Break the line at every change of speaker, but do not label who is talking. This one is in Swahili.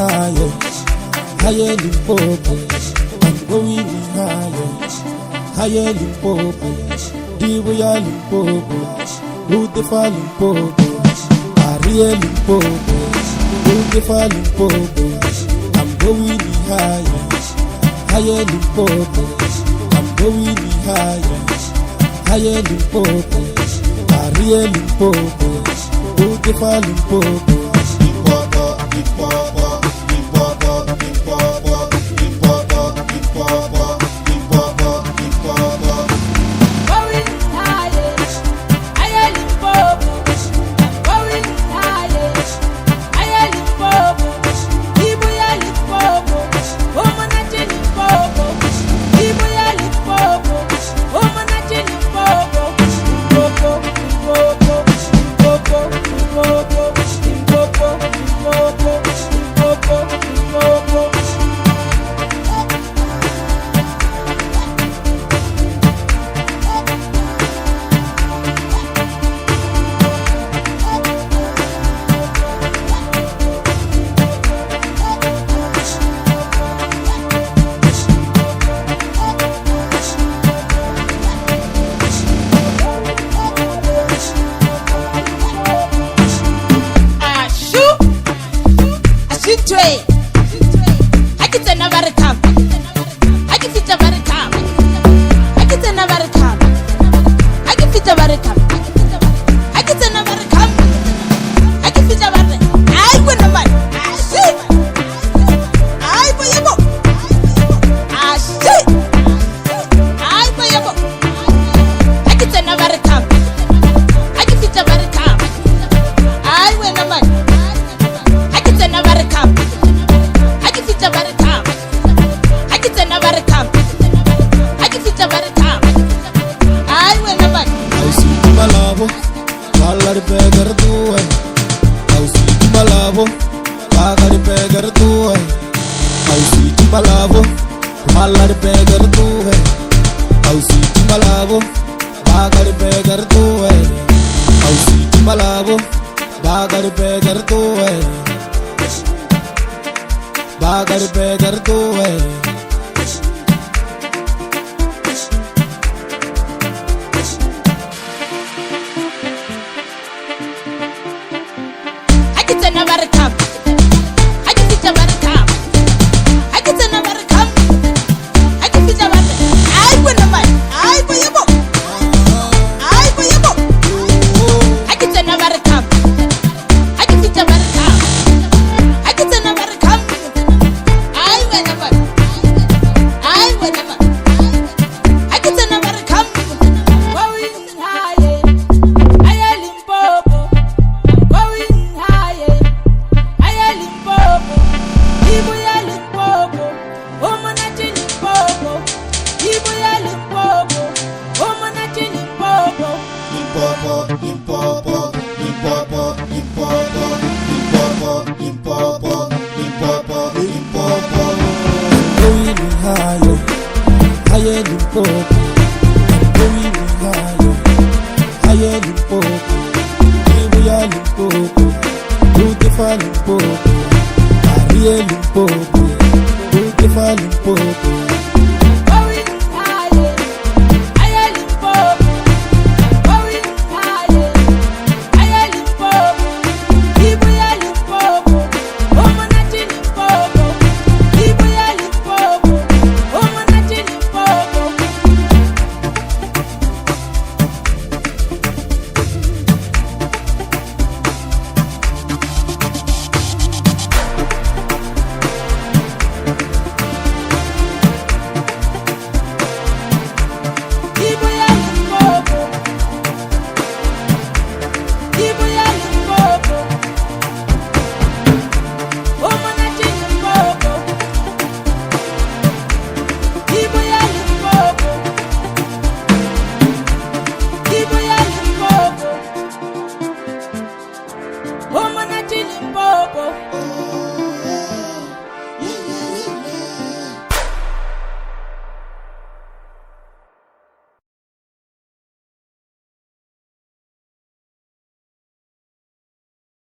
higher, higher Limpopo. I'm going higher, higher Limpopo. Dibuya Limpopo, Utefa Limpopo, Aria Limpopo, Utefa Limpopo. I'm going higher, higher Limpopo. I'm going higher, higher Limpopo, Aria Limpopo, Utefa Limpopo. Pagar pegar tu hai, ausi malavo. Pagar pegar tu hai, ausi malavo. Pagar pegar tu hai, ausi malavo. Pagar pegar tu hai, ausi malavo. Pagar pegar tu hai, pagar pegar tu hai.